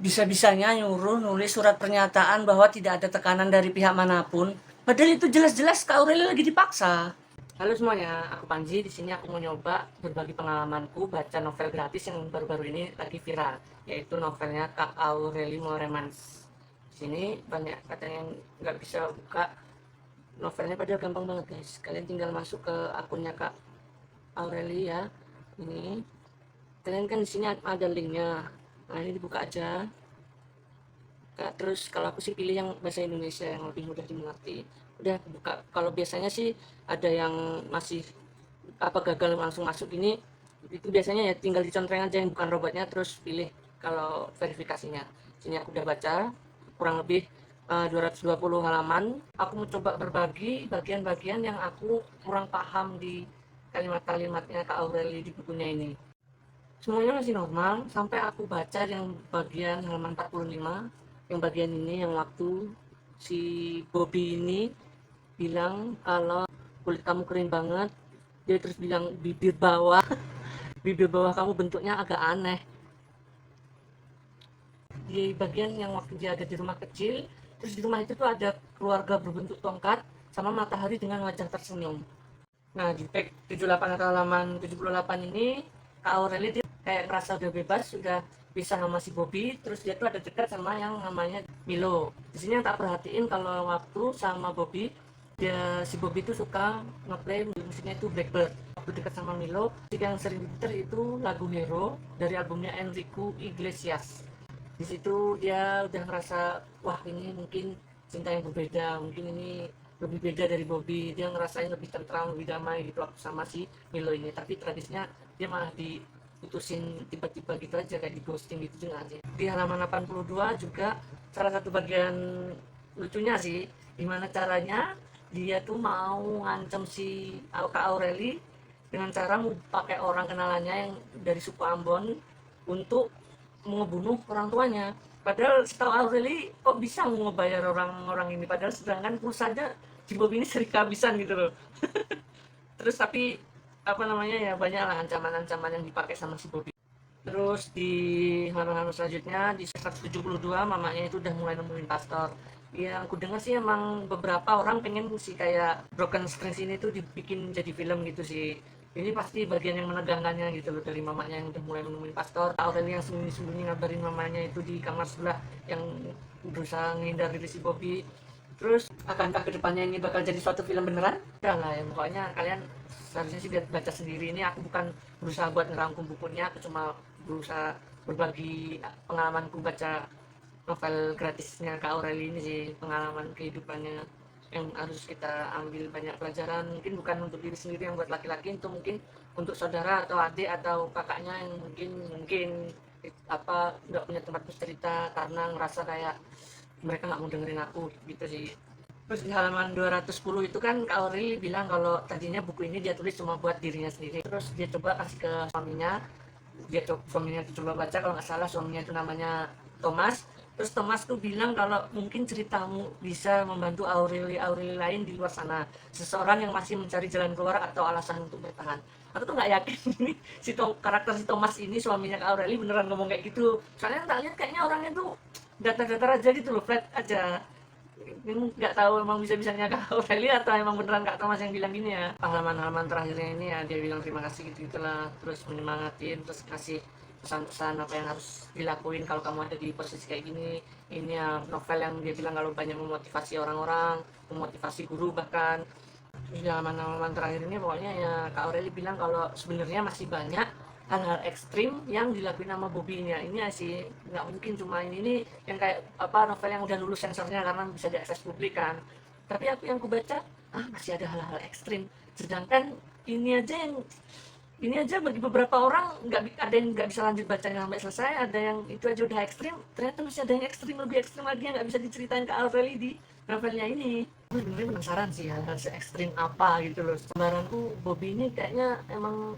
bisa-bisanya nyuruh nulis surat pernyataan bahwa tidak ada tekanan dari pihak manapun. Padahal itu jelas-jelas Kak Aureli lagi dipaksa. Halo semuanya, aku Panji. Di sini aku mau nyoba berbagi pengalamanku baca novel gratis yang baru-baru ini lagi viral, yaitu novelnya Kak Aureli Moremans. Di sini banyak katanya yang nggak bisa buka novelnya, padahal gampang banget guys. Kalian tinggal masuk ke akunnya Kak Aureli ya. Ini kalian kan di sini ada linknya. Nah ini dibuka aja. Terus kalau aku sih pilih yang bahasa Indonesia yang lebih mudah dimengerti. Udah aku buka. Kalau biasanya sih ada yang masih gagal langsung masuk ini, itu biasanya ya tinggal dicontreng aja yang bukan robotnya, terus pilih kalau verifikasinya. Sini aku udah baca kurang lebih 220 halaman. Aku mau coba berbagi bagian-bagian yang aku kurang paham di kalimat-kalimatnya Kak Aureli di bukunya ini. Semuanya masih normal sampai aku baca yang bagian halaman 45, yang bagian ini yang waktu si Bobby ini bilang kalau kulit kamu kering banget. Dia terus bilang bibir bawah bibir bawah kamu bentuknya agak aneh. Di bagian yang waktu dia ada di rumah kecil, terus di rumah itu tuh ada keluarga berbentuk tongkat sama matahari dengan wajah tersenyum. Nah di page 78 atau halaman 78 ini Kak Aureli dia kayak merasa udah bebas, sudah bisa sama si Bobby, terus dia tuh ada dekat sama yang namanya Milo. Di sini yang tak perhatiin kalau waktu sama Bobby, si Bobby tuh suka ngeplay musiknya itu Blackbird. Waktu dekat sama Milo, musik yang sering diputar itu lagu Hero dari albumnya Enrique Iglesias. Di situ dia udah ngerasa wah ini mungkin cinta yang berbeda, mungkin ini lebih beda dari Bobby. Dia ngerasain lebih tentram, lebih damai gitu waktu sama si Milo ini. Tapi tradisinya dia malah diputusin tiba-tiba gitu aja, kayak di ghosting gitu juga aja. Di halaman 82 juga salah satu bagian lucunya sih, gimana caranya dia tuh mau ngancem si Kak Aureli dengan cara mau pakai orang kenalannya yang dari suku Ambon untuk ngebunuh orang tuanya. Padahal setahu Aureli kok bisa mau ngebayar orang-orang ini, padahal sedangkan pulsanya si Bobby ini sering kehabisan gitu loh. Terus tapi apa namanya ya, banyak lah ancaman-ancaman yang dipakai sama si Bobby. Terus di halaman selanjutnya di 172 mamanya itu udah mulai nemuin pastor. Yang aku dengar sih emang beberapa orang pengen sih kayak Broken Strings ini tuh dibikin jadi film gitu sih. Ini pasti bagian yang menegangkannya gitu loh, dari mamanya yang udah mulai nemuin pastor. Aureli yang sembunyi-sembunyi ngabarin mamanya itu di kamar sebelah yang berusaha menghindar dari si Bobby. Terus akankah kedepannya ini bakal jadi suatu film beneran? Ya lah ya, pokoknya kalian seharusnya sih baca sendiri. Ini aku bukan berusaha buat ngerangkum bukunya, aku cuma berusaha berbagi pengalamanku baca novel gratisnya Kak Aureli ini sih, pengalaman kehidupannya yang harus kita ambil banyak pelajaran. Mungkin bukan untuk diri sendiri yang buat laki-laki, itu mungkin untuk saudara atau adik atau kakaknya yang mungkin apa nggak punya tempat bercerita karena ngerasa kayak mereka nggak mau dengerin aku gitu sih. Terus di halaman 210 itu kan Kak Aureli bilang kalau tadinya buku ini dia tulis cuma buat dirinya sendiri, terus dia coba kasih ke suaminya. Suaminya itu coba baca, kalau nggak salah suaminya itu namanya Thomas. Terus Thomas tuh bilang kalau mungkin ceritamu bisa membantu Aureli lain di luar sana, seseorang yang masih mencari jalan keluar atau alasan untuk bertahan. Aku tuh nggak yakin ini karakter si Thomas ini suaminya Kak Aureli beneran ngomong kayak gitu, soalnya tak lihat kayaknya orangnya tuh datar-datar aja gitu loh, flat aja. Ini nggak tahu emang bisa-bisanya Kak Aureli atau emang beneran Kak Thomas yang bilang gini ya. Halaman-halaman terakhirnya ini ya dia bilang terima kasih gitu-gitulah, terus menyemangatin, terus kasih pesan-pesan apa yang harus dilakuin kalau kamu ada di posisi kayak gini. Ini ya novel yang dia bilang kalau banyak memotivasi orang-orang, memotivasi guru bahkan. Terus di halaman-halaman terakhir ini pokoknya ya Kak Aureli bilang kalau sebenarnya masih banyak hal-hal ekstrim yang dilakuin sama Bobinya ini ya sih. Nggak mungkin cuma ini nih yang kayak apa novel yang udah lulus sensornya karena bisa diakses publik kan. Tapi aku yang kubaca masih ada hal-hal ekstrim, sedangkan ini aja yang ini aja bagi beberapa orang nggak ada yang nggak bisa lanjut bacanya sampai selesai, ada yang itu aja udah ekstrim, ternyata masih ada yang ekstrim, lebih ekstrim lagi yang nggak bisa diceritain ke Aureli di novelnya ini. Aku sebenarnya penasaran sih hal-hal se ekstrim apa gitu loh. Sembaranku Bobby ini kayaknya emang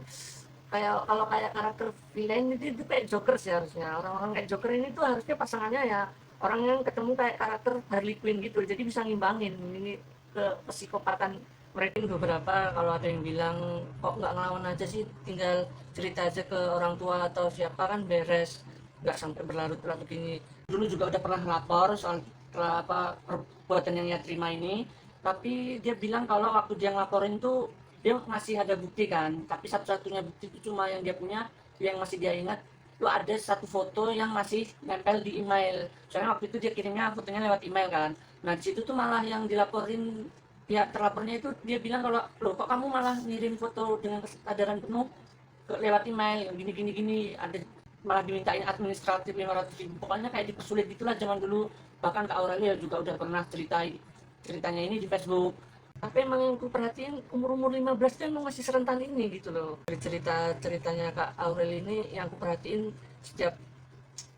kayak kalau kayak karakter villain itu kayak Joker sih harusnya. Orang-orang kayak Joker ini tuh harusnya pasangannya ya orang yang ketemu kayak karakter Harley Quinn gitu, jadi bisa ngimbangin ini ke psikopatan mereka. Beberapa kalau ada yang bilang kok nggak ngelawan aja sih, tinggal cerita aja ke orang tua atau siapa kan beres. nggak sampai berlarut-larut begini. Dulu juga udah pernah lapor soal perbuatan yang dia terima ini, tapi dia bilang kalau waktu dia ngelaporin tuh dia masih ada bukti kan, tapi satu-satunya bukti itu cuma yang dia punya, yang masih dia ingat itu ada satu foto yang masih nempel di email. Soalnya waktu itu dia kirimnya fotonya lewat email kan. Nah di situ tuh malah yang dilaporin pihak terlapornya itu dia bilang kalau loh kok kamu malah ngirim foto dengan kesadaran penuh lewat email gini gini gini, ada malah dimintain administratif 500.000, pokoknya kayak dipersulit gitulah zaman dulu. Bahkan Kak Aurelia juga udah pernah ceritanya ini di Facebook. Tapi emang yang ku perhatiin umur 15 tuh emang masih serentan ini gitu loh. Dari ceritanya Kak Aurel ini yang aku perhatiin, setiap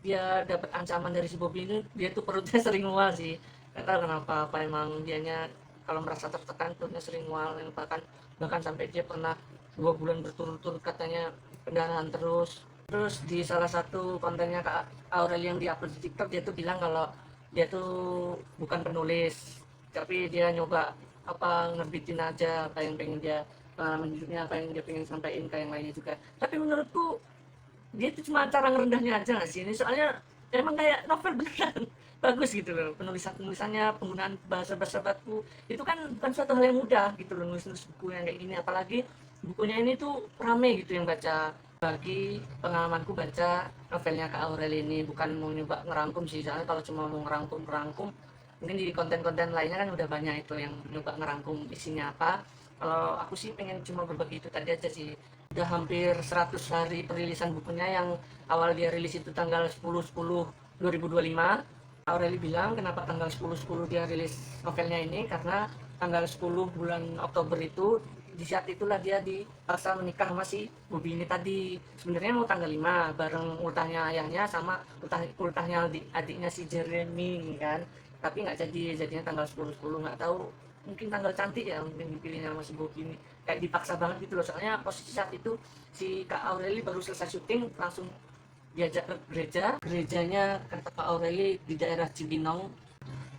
dia dapat ancaman dari si Bobby ini dia tuh perutnya sering mual sih. Gak tahu kenapa, apa emang dianya kalau merasa tertekan perutnya sering mual, bahkan sampai dia pernah 2 bulan berturut-turut katanya pendarahan terus di salah satu kontennya Kak Aurel yang diupload di TikTok, dia tuh bilang kalau dia tuh bukan penulis, tapi dia nyoba ngerbitin aja apa yang pengen dia pengalaman hidupnya, apa yang dia pengen sampaikan ke yang lainnya juga. Tapi menurutku dia itu cuma cara ngerendahnya aja nggak sih ini, soalnya emang kayak novel beneran bagus gitu loh, penulisannya, penggunaan bahasa baku itu kan bukan suatu hal yang mudah gitu loh, nulis buku yang kayak gini, apalagi bukunya ini tuh rame gitu yang baca. Bagi pengalamanku baca novelnya Kak Aurel ini, bukan mau nyoba ngerangkum sih, soalnya kalau cuma mau ngerangkum mungkin di konten-konten lainnya kan udah banyak itu yang nyoba ngerangkum isinya apa. Kalau aku sih pengen cuma berbagi itu tadi aja sih. Udah hampir 100 hari perilisan bukunya, yang awal dia rilis itu tanggal 10/10/2025. Aureli bilang kenapa tanggal 10/10 dia rilis novelnya ini, karena tanggal 10 bulan Oktober itu di saat itulah dia dipaksa menikah sama si Bobby ini tadi. Sebenarnya mau tanggal 5 bareng ultahnya ayahnya sama ultahnya adiknya si Jeremy kan, tapi nggak jadinya tanggal 10/10. Nggak tahu, mungkin tanggal cantik ya mungkin dipilihnya sama si Bobby ini, kayak dipaksa banget gitu loh. Soalnya posisi saat itu si Kak Aureli baru selesai syuting, langsung diajak ke gerejanya kata Kak Aureli di daerah Cibinong.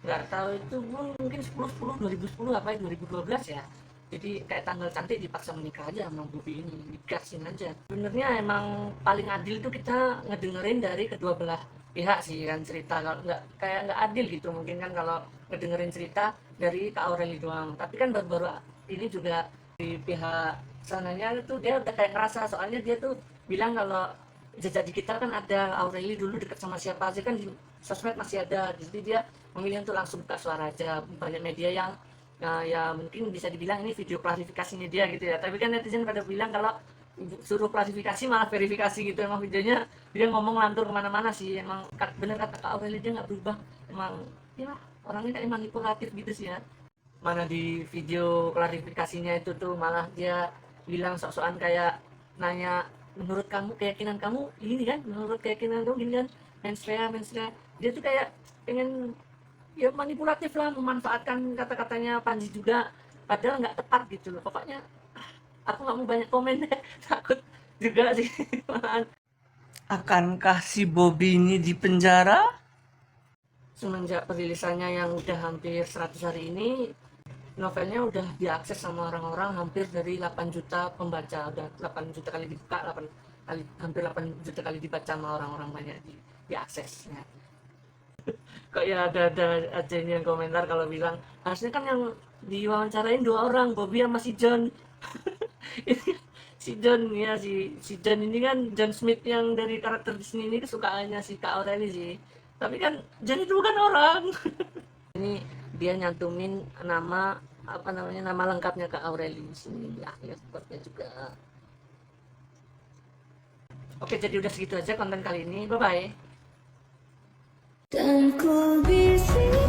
Nggak tahu itu mungkin 10/10/2010 apa ya 2012 ya. Jadi kayak tanggal cantik dipaksa menikah aja sama Bobby ini, dikasin aja. Sebenarnya emang paling adil itu kita ngedengerin dari kedua belah pihak sih kan, cerita kalau nggak adil gitu mungkin kan kalau ngedengerin cerita dari Kak Aureli doang. Tapi kan baru-baru ini juga di pihak sananya itu dia udah kayak ngerasa, soalnya dia tuh bilang kalau jejak digital kan ada Aureli dulu deket sama siapa aja kan di sosmed masih ada, jadi dia memilih untuk langsung buka suara aja. Banyak media yang ya mungkin bisa dibilang ini video klarifikasinya dia gitu ya, tapi kan netizen pada bilang kalau suruh klarifikasi malah verifikasi gitu. Emang videonya dia ngomong lantur kemana-mana sih, emang bener kata Kak Aureli, dia nggak berubah, emang ya orangnya kayak manipulatif gitu sih ya. Mana di video klarifikasinya itu tuh malah dia bilang sok-sokan kayak nanya, menurut kamu keyakinan kamu ini kan, menurut keyakinan kamu gini kan, mensrea dia tuh kayak pengen ya manipulatif lah, memanfaatkan kata-katanya Panji juga, padahal nggak tepat gitu loh. Pokoknya aku nggak mau banyak komen deh, takut juga sih malahan. Akankah si Bobby ini dipenjara? Semenjak perilisannya yang udah hampir 100 hari ini, novelnya udah diakses sama orang-orang hampir dari 8 juta pembaca, udah 8 juta kali dibuka, hampir 8 juta kali dibaca sama orang-orang, banyak diakses ya. Kok ya ada aja ini yang komentar kalau bilang harusnya kan yang diwawancarain 2 orang, Bobby sama si John. Si John ya, si John ini kan John Smith yang dari karakter Disney ini kesukaannya si Kak Aureli sih, tapi kan John itu bukan orang. Ini dia nyantumin nama lengkapnya Kak Aureli di sini di akhir supportnya juga. Oke, jadi udah segitu aja konten kali ini, bye bye. Dan ku bisa